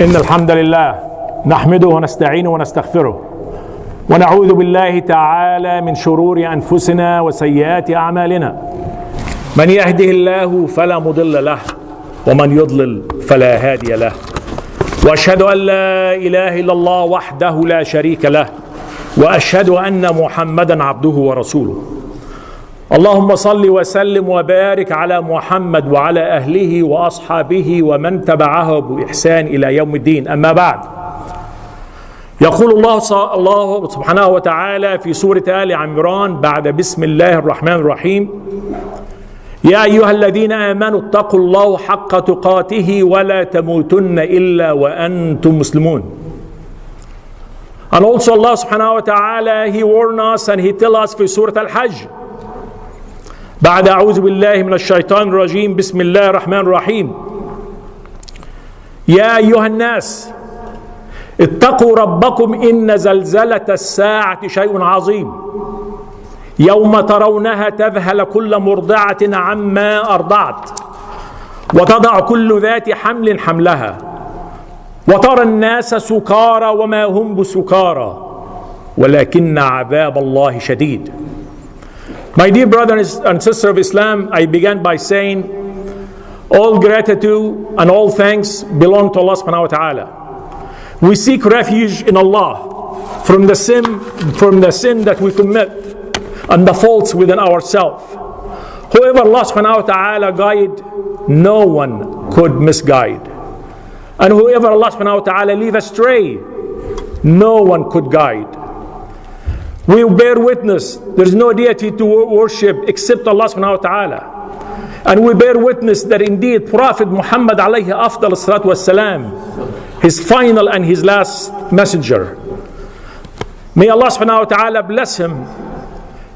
إن الحمد لله نحمده ونستعينه ونستغفره ونعوذ بالله تعالى من شرور أنفسنا وسيئات أعمالنا. من يهده الله فلا مضل له ومن يضلل فلا هادي له، وأشهد أن لا إله إلا الله وحده لا شريك له، وأشهد أن محمدا عبده ورسوله. اللهم صل وسلم وبارك على محمد وعلى أهله وأصحابه ومن تبعه بإحسان إلى يوم الدين. أما بعد، يقول الله سبحانه وتعالى في سورة آل عمران بعد بسم الله الرحمن الرحيم: يا أيها الذين آمنوا اتقوا الله حق تقاته ولا تموتن إلا وأنتم مسلمون. And also Allah subhanahu wa ta'ala, He warned us and He tells us في سورة الحج بعد أعوذ بالله من الشيطان الرجيم بسم الله الرحمن الرحيم: يا أيها الناس اتقوا ربكم إن زلزلة الساعة شيء عظيم يوم ترونها تذهل كل مرضعة عما أرضعت وتضع كل ذات حمل حملها وترى الناس سكارى وما هم بسكارى ولكن عذاب الله شديد. My dear brothers and sisters of Islam, I began by saying all gratitude and all thanks belong to Allah subhanahu wa ta'ala. We seek refuge in Allah from the sin that we commit and the faults within ourselves. Whoever Allah subhanahu wa ta'ala guide, no one could misguide. And whoever Allah subhanahu wa ta'ala leave astray, no one could guide. We bear witness there is no deity to worship except Allah subhanahu wa ta'ala. And we bear witness that indeed Prophet Muhammad alayhi afdal salatu wassalam, his final and his last messenger. May Allah subhanahu wa ta'ala bless him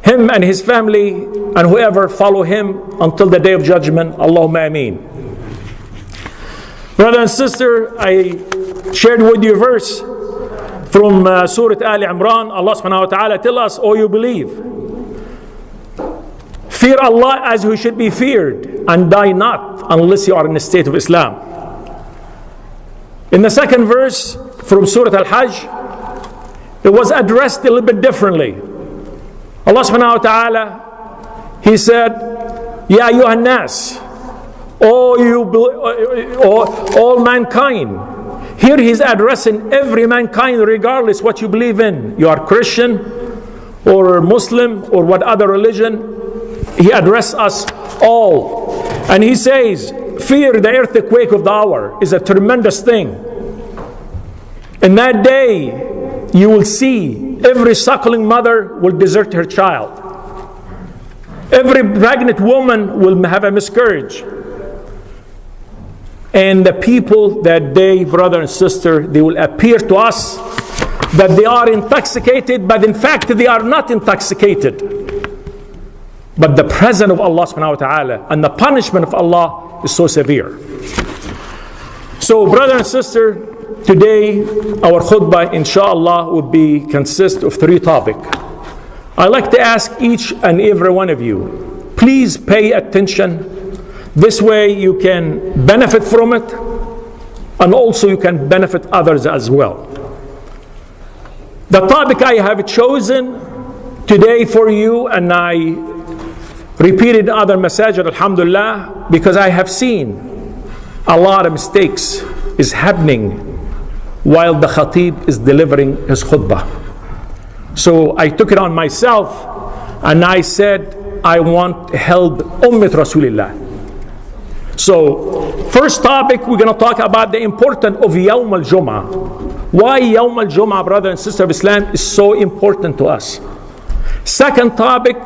and his family and whoever follow him until the day of judgment. Allahumma ameen. Brother and sister, I shared with you a verse from Surah Al Imran. Allah subhanahu wa ta'ala tell us, "O you believe, fear Allah as He should be feared and die not unless you are in a state of Islam." In the second verse from Surah Al-Hajj, it was addressed a little bit differently. Allah subhanahu wa ta'ala, He said, "Ya ayyuhan nas, all mankind." Here He's addressing every mankind regardless what you believe in. You are Christian or Muslim or what other religion. He addresses us all. And He says, fear the earthquake of the hour is a tremendous thing. In that day, you will see every suckling mother will desert her child. Every pregnant woman will have a miscarriage. And the people that day, brother and sister, they will appear to us that they are intoxicated, but in fact they are not intoxicated. But the presence of Allah subhanahu wa ta'ala and the punishment of Allah is so severe. So brother and sister, today our khutbah inshallah will consist of 3 topics. I'd like to ask each and every one of you, please pay attention. This way you can benefit from it and also you can benefit others as well. The topic I have chosen today for you, and I repeated other masajid alhamdulillah, because I have seen a lot of mistakes is happening while the khatib is delivering his khutbah. So I took it on myself and I said I want to help Ummat Rasulillah. So first topic, we're going to talk about the importance of Yawm al-Jum'ah. Why Yawm al-Jum'ah, brother and sister of Islam, is so important to us. Second topic,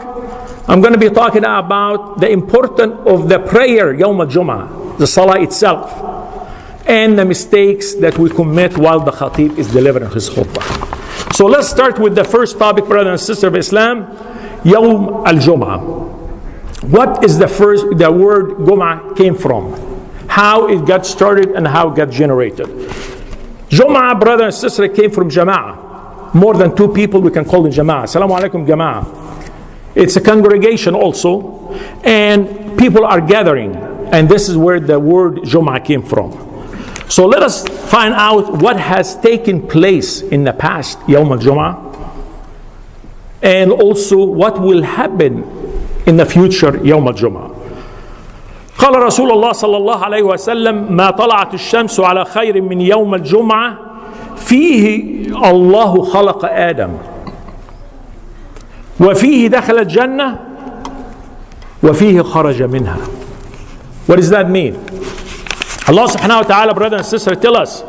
I'm going to be talking about the importance of the prayer Yawm al-Jum'ah, the salah itself, and the mistakes that we commit while the khatib is delivering his khutbah. So let's start with the first topic, brother and sister of Islam, Yawm al-Jum'ah. What is the word Jum'ah came from? How it got started and how it got generated. Jum'ah, brother and sister, came from Jama'ah. More than 2 people, we can call them Jama'ah. Assalamu alaikum Jama'ah. It's a congregation also, and people are gathering, and this is where the word Jum'ah came from. So let us find out what has taken place in the past, Yawm al-Jum'ah, and also what will happen in the future, Yawm al-Jum'ah. قال رسول الله صلى الله عليه وسلم ما طلعت الشمس على خير من يوم الجمعة فيه الله خلق آدم وفيه دخل الجنة وفيه خرج منها. What does that mean? Allah subhanahu wa ta'ala, brother and sister, tell us,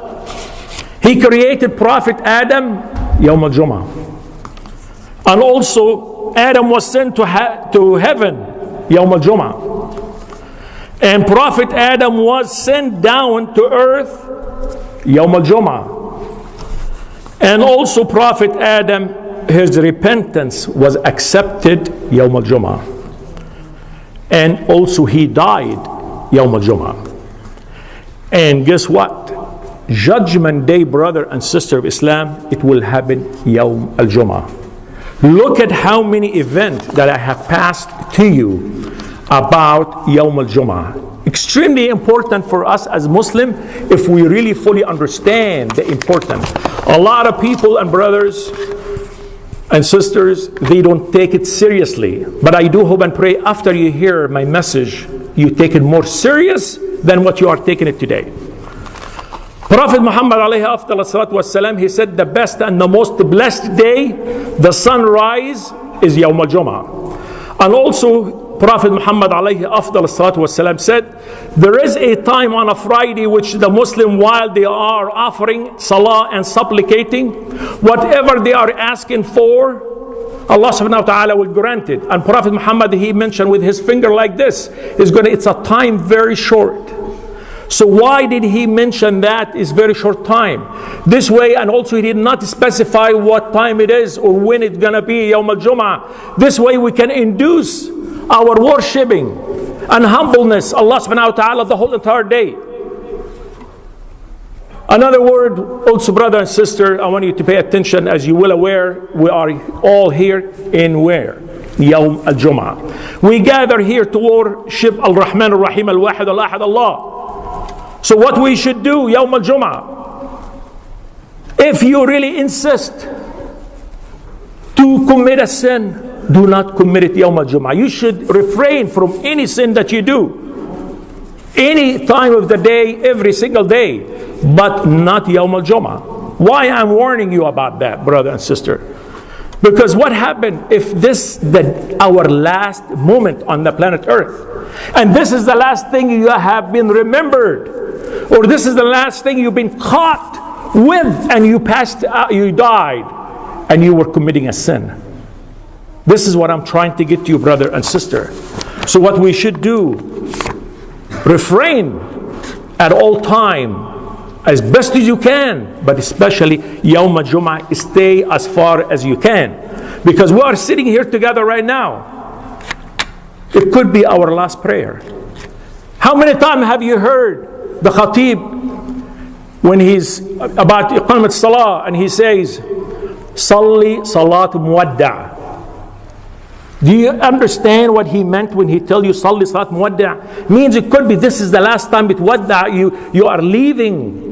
He created Prophet Adam Yawm al-Jum'ah. And also Adam was sent to heaven Yawm al-Jum'ah. And Prophet Adam was sent down to earth Yawm al-Jum'ah. And also Prophet Adam, his repentance was accepted Yawm al-Jum'ah. And also he died Yawm al-Jum'ah. And guess what? Judgment Day, brother and sister of Islam, it will happen Yawm al-Jum'ah. Look at how many events that I have passed to you about Yawm al-Jum'ah. Extremely important for us as Muslim if we really fully understand the importance. A lot of people and brothers and sisters, they don't take it seriously. But I do hope and pray after you hear my message, you take it more serious than what you are taking it today. Prophet Muhammad alayhi afdal salatu wassalam, he said the best and the most blessed day, the sunrise, is Yawm al-Jum'ah. And also Prophet Muhammad alayhi afdal salatu wassalam said, there is a time on a Friday which the Muslim, while they are offering salah and supplicating, whatever they are asking for, Allah subhanahu wa ta'ala will grant it. And Prophet Muhammad, he mentioned with his finger like this, it's a time very short. So why did he mention that is very short time? This way, and also he did not specify what time it is or when it's going to be, Yawm al-Jum'ah. This way we can induce our worshipping and humbleness, Allah subhanahu wa ta'ala, the whole entire day. Another word also, brother and sister, I want you to pay attention. As you will aware, we are all here in where? Yawm al-Jum'ah. We gather here to worship Al-Rahman Al-Rahim Al-Wahid Al-Ahad Allah. So what we should do, Yawm al-Jum'ah, if you really insist to commit a sin, do not commit it Yawm al-Jum'ah. You should refrain from any sin that you do, any time of the day, every single day, but not Yawm al-Jum'ah. Why I'm warning you about that, brother and sister? Because what happened if this our last moment on the planet Earth, and this is the last thing you have been remembered, or this is the last thing you've been caught with, and you passed out, you died, and you were committing a sin. This is what I'm trying to get to you, brother and sister. So what we should do, refrain at all time, as best as you can, but especially Yawm al-Jum'ah, stay as far as you can. Because we are sitting here together right now. It could be our last prayer. How many times have you heard the khatib when he's about Iqamat Salah and he says, Salli Salat Muwadda'? Do you understand what he meant when he tell you Salli Salat Muwadda'? Means it could be this is the last time with Wadda' you are leaving.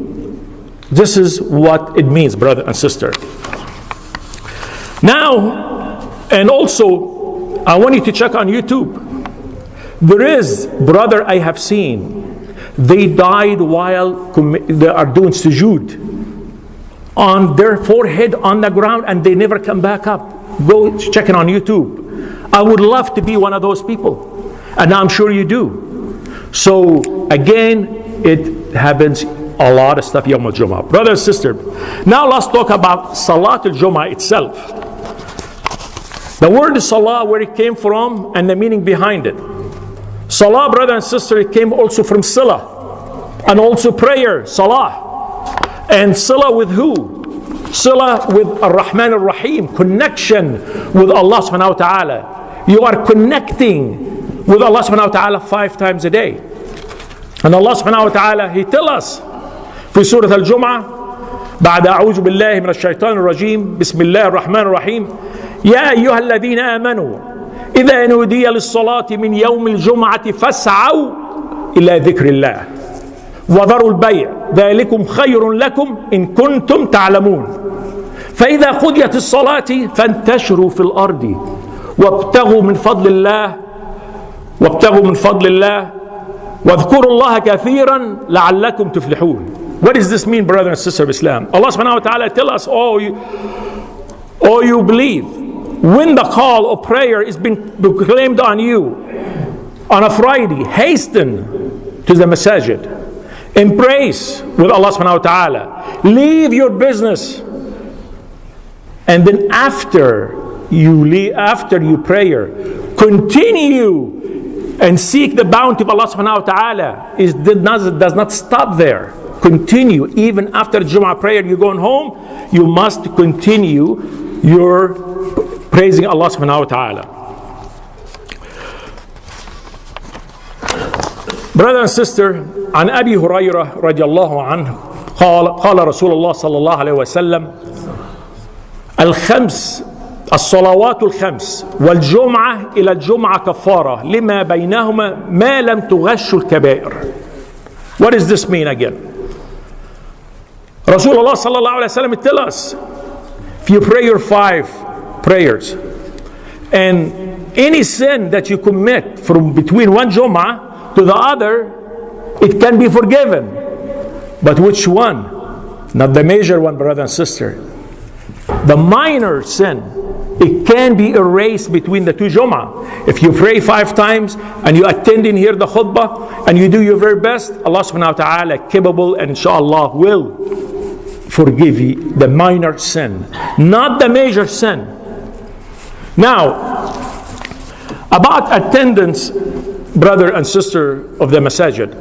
This is what it means, brother and sister. Now, and also, I want you to check on YouTube. There is, brother, I have seen, they died while they are doing sujood on their forehead on the ground, and they never come back up. Go check it on YouTube. I would love to be one of those people, and I'm sure you do. So again, it happens a lot of stuff Yawm al-Jum'ah. Brother and sister, now let's talk about Salat al-Jum'ah itself. The word Salah, where it came from and the meaning behind it. Salah, brother and sister, it came also from Salah, and also prayer, Salah. And Salah with who? Salah with Ar-Rahman Ar-Rahim, connection with Allah subhanahu wa ta'ala. You are connecting with Allah subhanahu wa ta'ala 5 times a day. And Allah subhanahu wa ta'ala, He tell us في سورة الجمعة بعد أعوذ بالله من الشيطان الرجيم بسم الله الرحمن الرحيم يا أيها الذين آمنوا إذا نودي للصلاة من يوم الجمعة فاسعوا إلى ذكر الله وذروا البيع ذلكم خير لكم إن كنتم تعلمون فإذا قضيت الصلاة فانتشروا في الأرض وابتغوا من فضل الله واذكروا الله كثيرا لعلكم تفلحون. What does this mean, brother and sister of Islam? Allah subhanahu wa ta'ala tell us, oh you believe, when the call of prayer is being proclaimed on you on a Friday, hasten to the masajid, embrace with Allah subhanahu wa ta'ala, leave your business, and then after you prayer, continue and seek the bounty of Allah subhanahu wa ta'ala. It does not stop there. Continue. Even after Jum'ah prayer, you're going home, you must continue your praising Allah subhanahu wa ta'ala. Brother and sister, عن أبي هريرة رضي الله عنه قال رسول الله صلى الله عليه وسلم الصلوات الخمس والجمعة إلى الجمعة كفارة لما بينهما ما لم تغش الكبائر. What does this mean again? Rasulullah sallallahu alaihi wasallam tell us, if you pray your 5 prayers and any sin that you commit from between one Jum'ah to the other, it can be forgiven. But which one? Not the major one, brother and sister. The minor sin, it can be erased between the 2 Jum'ah. If you pray 5 times and you attend in here the khutbah and you do your very best, Allah subhanahu wa ta'ala capable and inshallah will forgive you the minor sin, not the major sin. Now, about attendance, brother and sister of the masajid,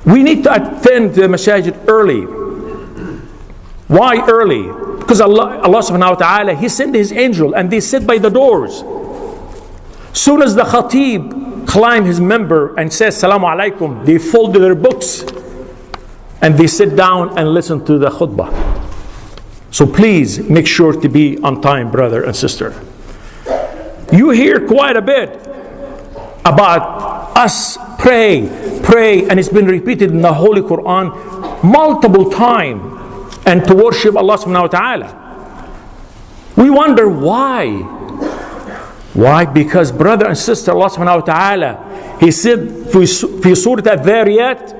we need to attend the masajid early. Why early? Because Allah subhanahu wa ta'ala, He sent His angel and they sit by the doors. Soon as the khatib climb his member and says Salamu alaikum, they fold their books and they sit down and listen to the khutbah. So please make sure to be on time, brother and sister. You hear quite a bit about us pray, and it's been repeated in the Holy Quran multiple times, and to worship Allah subhanahu wa ta'ala. We wonder why. Why? Because brother and sister, Allah subhanahu wa ta'ala, He said في سورة الذاريات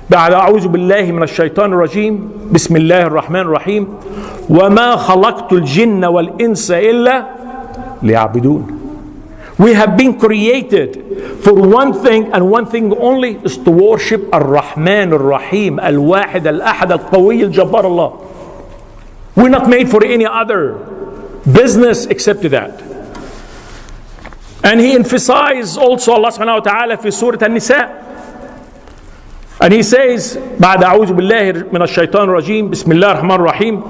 بعد أعوذ بالله من الشيطان الرجيم بسم الله الرحمن الرحيم وما خلقت الجن والإنس إلا ليعبدون. We have been created for one thing and one thing only, is to worship Ar-Rahman Ar-Rahim, Al-Wahid Al-Ahad Al-Qawi Al-Jabbar Allah. We're not made for any other business except that. And He emphasized also, Allah subhanahu wa ta'ala, في Surah An-Nisa. And He says, بعد أعوذ بالله من الشيطان الرجيم بسم الله الرحمن الرحيم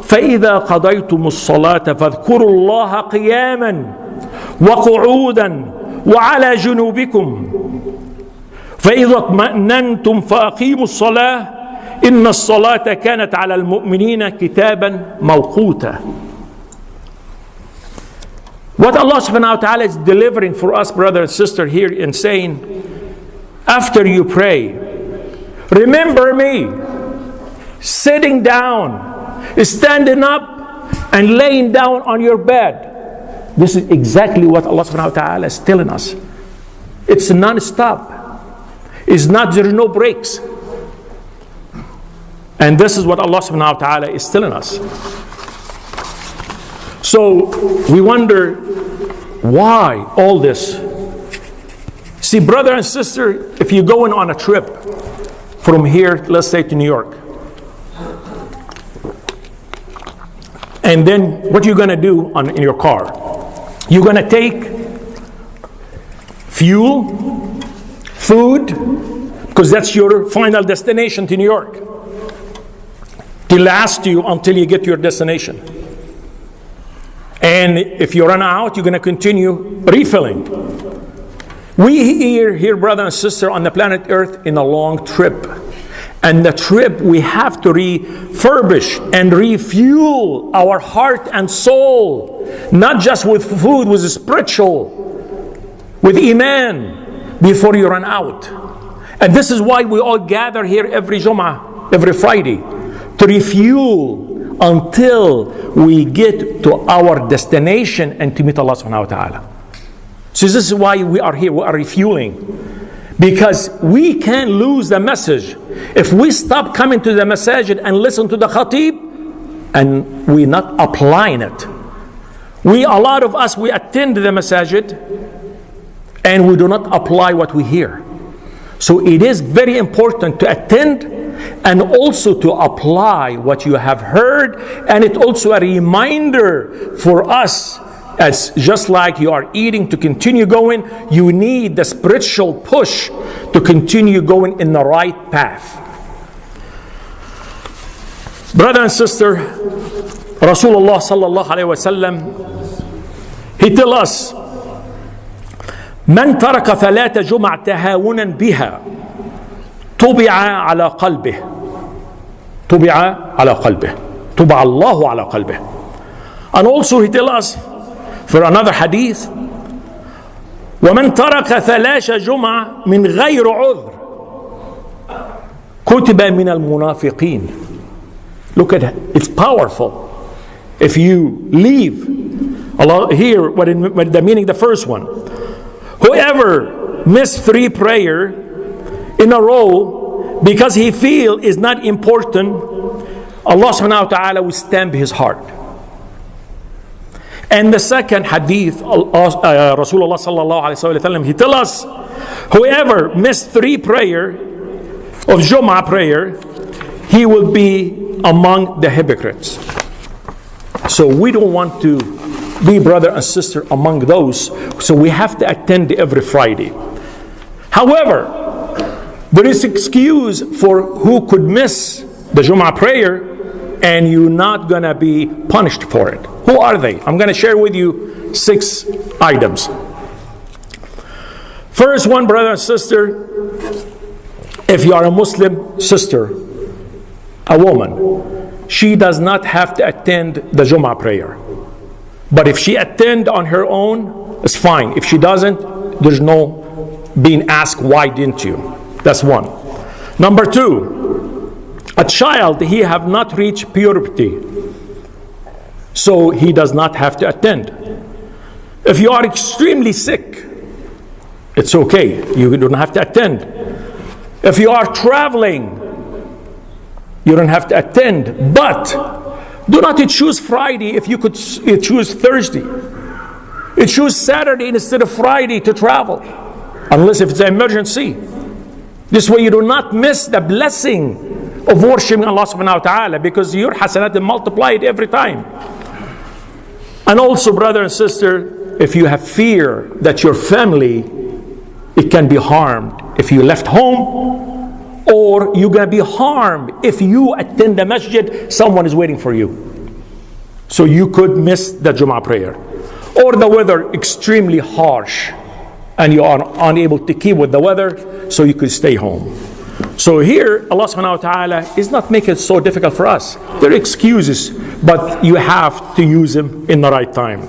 فإذا قضيتم الصلاة فاذكروا الله قياما وقعودا وعلى جنوبكم فإذا اطمأننتم فأقيموا الصلاة إن الصلاة كانت على المؤمنين كتابا موقوتا. What Allah subhanahu wa ta'ala is delivering for us, brother and sister, here in saying, after you pray, remember me, sitting down, standing up, and laying down on your bed. This is exactly what Allah subhanahu wa ta'ala is telling us. It's non-stop. It's not, there are no breaks. And this is what Allah subhanahu wa ta'ala is telling us. So we wonder, why all this? See, brother and sister, if you're going on a trip from here, let's say to New York, and then what you're going to do in your car? You're going to take fuel, food, because that's your final destination to New York, to last you until you get to your destination. And if you run out, you're going to continue refilling. We here, brother and sister, on the planet Earth in a long trip. And the trip, we have to refurbish and refuel our heart and soul. Not just with food, with spiritual, with iman, before you run out. And this is why we all gather here every Jum'ah, every Friday, to refuel until we get to our destination and to meet Allah subhanahu wa ta'ala. So this is why we are here, we are refueling. Because we can lose the message if we stop coming to the masajid and listen to the khatib and we're not applying it. A lot of us, we attend the masajid and we do not apply what we hear. So it is very important to attend and also to apply what you have heard, and it's also a reminder for us, as just like you are eating to continue going, you need the spiritual push to continue going in the right path. Brother and sister, Rasulullah sallallahu alayhi wa sallam, he tells us, من ترك ثلاث جمع تهاونا بها طبع على قلبه طبع الله على قلبه. And also he tells us for another hadith, ومن ترك ثلاث جمع من غير عذر كتب من المنافقين. Look at it, it's powerful. If you leave, Allah here, what the meaning, the first one, whoever missed 3 prayers in a row because he feel is not important, Allah subhanahu wa ta'ala will stamp his heart. And the second hadith, Rasulullah sallallahu alayhi wa sallam, he tells us, whoever missed 3 prayers of Jum'ah prayer, he will be among the hypocrites. So we don't want to be brother and sister among those, so we have to attend every Friday. However, there is excuse for who could miss the Jum'ah prayer and you're not going to be punished for it. Who are they? I'm going to share with you 6 items. First one, brother and sister, if you are a Muslim sister, a woman, she does not have to attend the Jum'ah prayer. But if she attend on her own, it's fine. If she doesn't, there's no being asked, why didn't you? That's one. Number 2, a child, he have not reached puberty, so he does not have to attend. If you are extremely sick, it's okay. You don't have to attend. If you are traveling, you don't have to attend. But do not choose Friday if you could choose Thursday. Choose Saturday instead of Friday to travel, unless if it's an emergency. This way you do not miss the blessing of worshiping Allah subhanahu wa ta'ala, because your hasanat are multiplied every time. And also, brother and sister, if you have fear that your family, it can be harmed if you left home, or you're going to be harmed if you attend the masjid, someone is waiting for you. So you could miss the Jum'ah prayer. Or the weather extremely harsh and you are unable to keep with the weather, so you could stay home. So here, Allah subhanahu wa ta'ala is not making it so difficult for us. There are excuses, but you have to use them in the right time.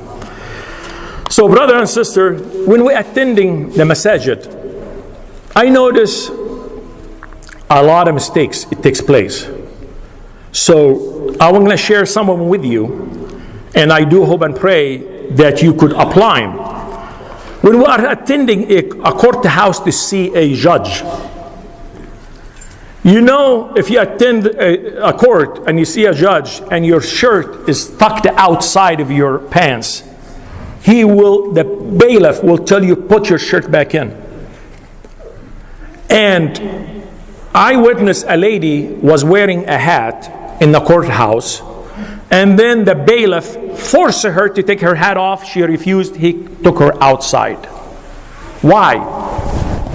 So brother and sister, when we're attending the masajid, I notice a lot of mistakes, it takes place. So I'm going to share some of them with you, and I do hope and pray that you could apply them. When we are attending a courthouse to see a judge, you know, if you attend a court and you see a judge and your shirt is tucked outside of your pants, the bailiff will tell you, put your shirt back in. And I witnessed a lady was wearing a hat in the courthouse, and then the bailiff forced her to take her hat off. She refused. He took her outside. Why?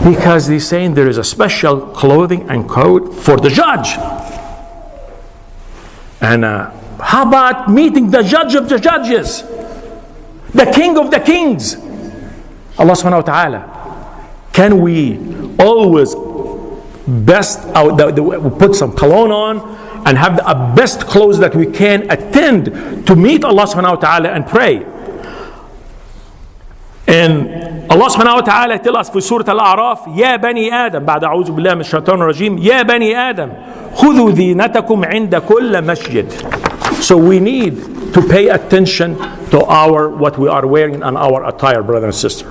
Because he's saying there is a special clothing and code for the judge. And how about meeting the judge of the judges, the king of the kings, Allah subhanahu wa ta'ala? Can we always put some cologne on and have the best clothes that we can attend to meet Allah subhanahu wa ta'ala and pray? And Allah subhanahu wa ta'ala tell us في سورة الأعراف يا بني آدم بعد أعوذ بالله من الشيطان الرجيم يا بني آدم خذوا زينتكم عند كل مسجد. So we need to pay attention to what we are wearing on our attire, brother and sister.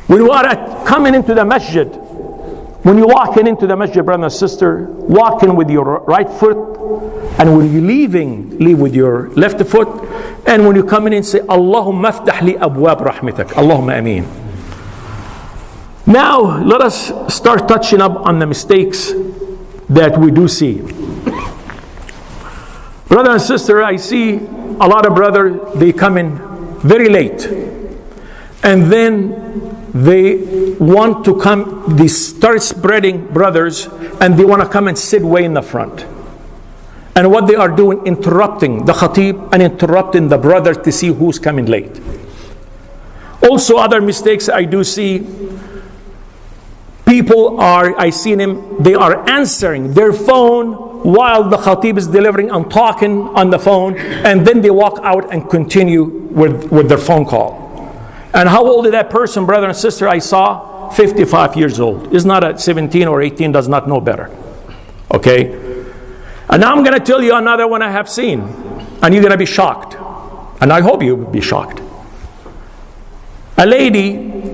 When you are coming into the masjid, when you walk into the masjid, brother and sister, walk in with your right foot, and when you're leaving, leave with your left foot, and when you come in, say, Allahumma aftah li abwab rahmatak. Allahumma ameen. Now, let us start touching up on the mistakes that we do see. Brother and sister, I see a lot of brothers, they come in very late. And then they want to come, they start spreading brothers, and they want to come and sit way in the front. And what they are doing, interrupting the khatib and interrupting the brothers to see who's coming late. Also, other mistakes I do see, I see them, they are answering their phone while the khatib is delivering and talking on the phone, and then they walk out and continue with their phone call. And how old is that person, brother and sister? I saw 55 years old. Is not at 17 or 18, does not know better. Okay? And now I'm going to tell you another one I have seen, and you're going to be shocked. And I hope you will be shocked. A lady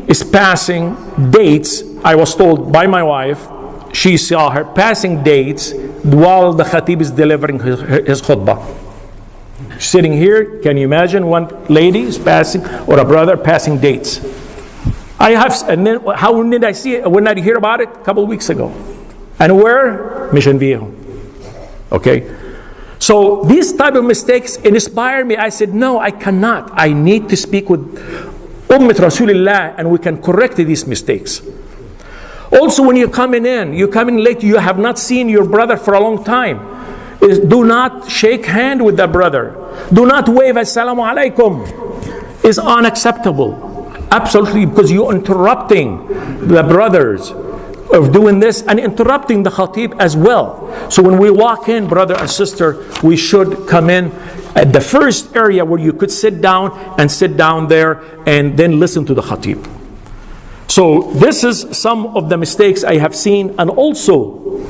is passing dates. I was told by my wife, she saw her passing dates while the khatib is delivering his khutbah. Sitting here, can you imagine one lady is passing, or a brother passing dates? And then how did I see it? When did I hear about it? A couple of weeks ago. And where? Mission Viejo. Okay? So these type of mistakes inspire me. I said, no, I cannot. I need to speak with Ummat Rasulullah, and we can correct these mistakes. Also, when you're coming late, you have not seen your brother for a long time. Do not shake hand with the brother. Do not wave assalamu alaikum. It's unacceptable. Absolutely, because you're interrupting the brothers of doing this and interrupting the khatib as well. So when we walk in, brother and sister, we should come in at the first area where you could sit down there and then listen to the khatib. So this is some of the mistakes I have seen. And also,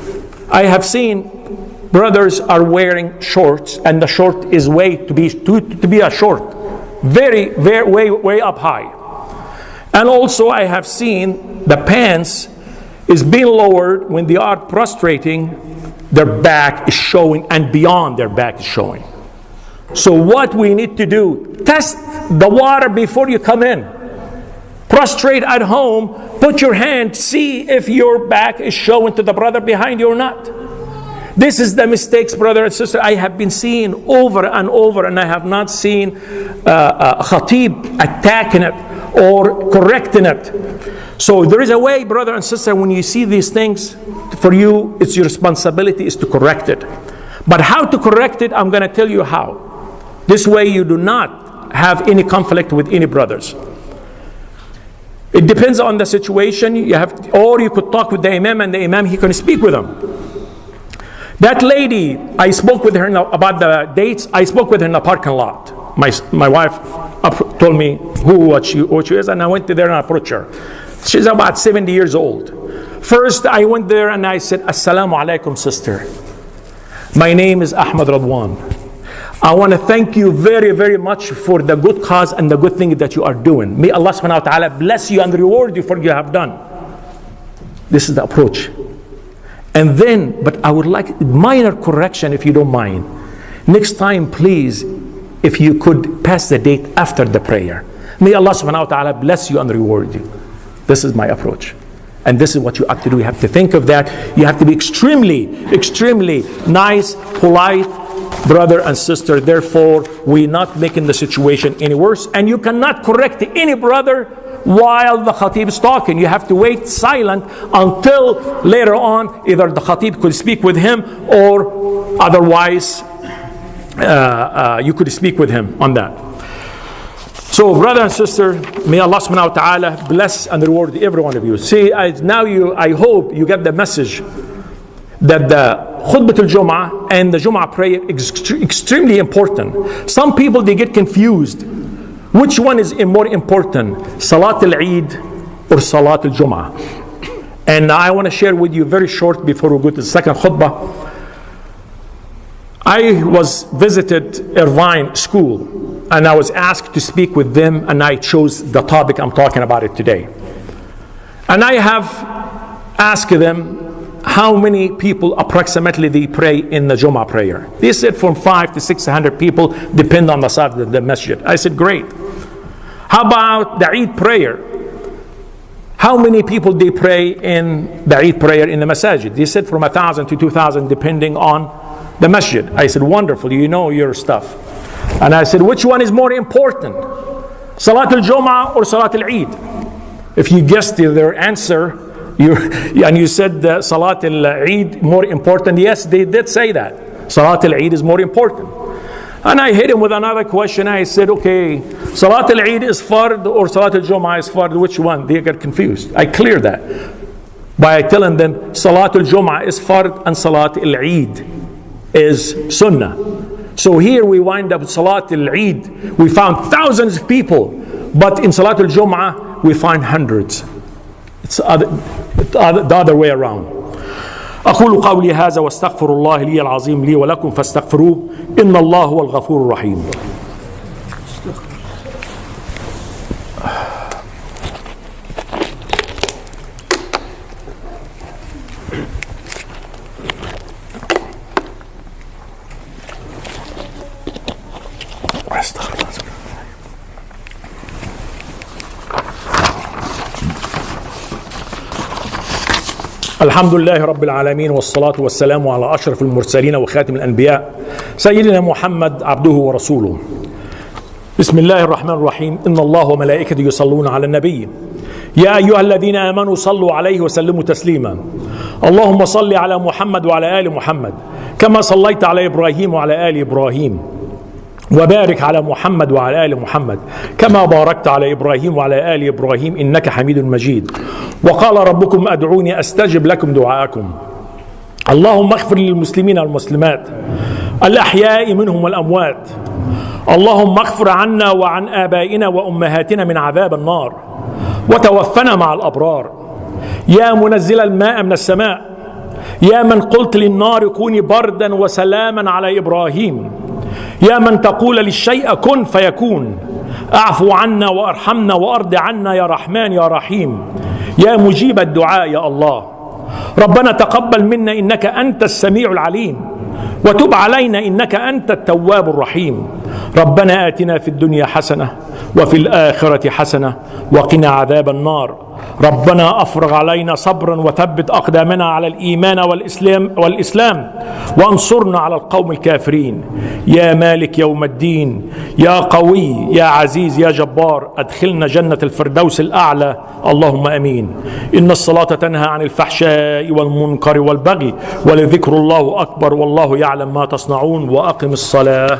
I have seen brothers are wearing shorts, and the short is to be a short, very way up high. And also I have seen the pants is being lowered when they are prostrating, their back is showing, and beyond their back is showing. So what we need to do, test the water before you come in. Prostrate at home, put your hand, see if your back is showing to the brother behind you or not. This is the mistakes, brother and sister, I have been seeing over and over, and I have not seen khatib attacking it or correcting it. So there is a way, brother and sister, when you see these things, for you, it's your responsibility is to correct it. But how to correct it, I'm going to tell you how. This way you do not have any conflict with any brothers. It depends on the situation. Or you could talk with the imam, and the imam, he can speak with them. That lady, I spoke with her about the dates. I spoke with her in the parking lot. My wife told me what she is, and I went there and I approached her. She's about 70 years old. First, I went there and I said, Assalamu alaikum, sister. My name is Ahmed Radwan. I want to thank you very, very much for the good cause and the good thing that you are doing. May Allah subhanahu wa ta'ala bless you and reward you for what you have done. This is the approach. And then, but I would like minor correction if you don't mind. Next time, please, if you could pass the date after the prayer. May Allah subhanahu wa ta'ala bless you and reward you. This is my approach. And this is what you have to do. You have to think of that. You have to be extremely, extremely nice, polite, brother and sister. Therefore, we're not making the situation any worse. And you cannot correct any brother while the khatib is talking. You have to wait silent until later on either the khatib could speak with him, or otherwise you could speak with him on that. So, brother and sister, may Allah subhanahu wa ta'ala bless and reward every one of you. See, I hope you get the message that the Khutbah al-Jum'ah and the Jum'ah prayer is extremely important. Some people, they get confused Which one is more important, Salat al-Eid or Salat al-Jum'ah? And I want to share with you very short before we go to the second khutbah. I was visited Irvine School and I was asked to speak with them, and I chose the topic I'm talking about it today. And I have asked them how many people approximately they pray in the Jum'ah prayer. They said from 500 to 600 people, depend on the size of the masjid. I said, great. How about the Eid prayer? How many people they pray in the Eid prayer in the masajid? They said from 1,000 to 2,000 depending on the masjid. I said, wonderful, you know your stuff. And I said, which one is more important, Salat al-Jum'ah or Salat al-Eid? If you guessed their answer, and you said that Salat al-Eid more important, yes, they did say that. Salat al-Eid is more important. And I hit him with another question. I said, okay, Salat al-Eid is fard or Salat al-Jum'ah is fard, which one? They got confused. I cleared that by telling them Salat al-Jum'ah is fard and Salat al-Eid is sunnah. So here we wind up Salat al-Eid. We found thousands of people, but in Salat al-Jum'ah we find hundreds. It's the other way around. أقول قولي هذا واستغفر الله لي العظيم لي ولكم فاستغفروه إن الله هو الغفور الرحيم. الحمد لله رب العالمين والصلاة والسلام على أشرف المرسلين وخاتم الأنبياء سيدنا محمد عبده ورسوله. بسم الله الرحمن الرحيم. إن الله وملائكته يصلون على النبي يا أيها الذين آمنوا صلوا عليه وسلموا تسليما. اللهم صل على محمد وعلى آل محمد كما صليت على إبراهيم وعلى آل إبراهيم وبارك على محمد وعلى آل محمد كما باركت على إبراهيم وعلى آل إبراهيم إنك حميد مجيد. وقال ربكم أدعوني أستجب لكم دعاءكم. اللهم اغفر للمسلمين والمسلمات الأحياء منهم والأموات. اللهم اغفر عنا وعن آبائنا وأمهاتنا من عذاب النار وتوفنا مع الأبرار. يا منزل الماء من السماء، يا من قلت للنار كوني بردا وسلاما على إبراهيم، يا من تقول للشيء كن فيكون، اعفو عنا وارحمنا وارض عنا يا رحمن يا رحيم، يا مجيب الدعاء يا الله. ربنا تقبل منا إنك أنت السميع العليم وتب علينا إنك أنت التواب الرحيم. ربنا آتنا في الدنيا حسنة وفي الآخرة حسنة وقنا عذاب النار. ربنا أفرغ علينا صبرا وثبت أقدامنا على الإيمان والإسلام وانصرنا على القوم الكافرين. يا مالك يوم الدين، يا قوي يا عزيز يا جبار، أدخلنا جنة الفردوس الأعلى اللهم أمين. إن الصلاة تنهى عن الفحشاء والمنكر والبغي ولذكر الله أكبر والله يعلم ما تصنعون. وأقم الصلاة.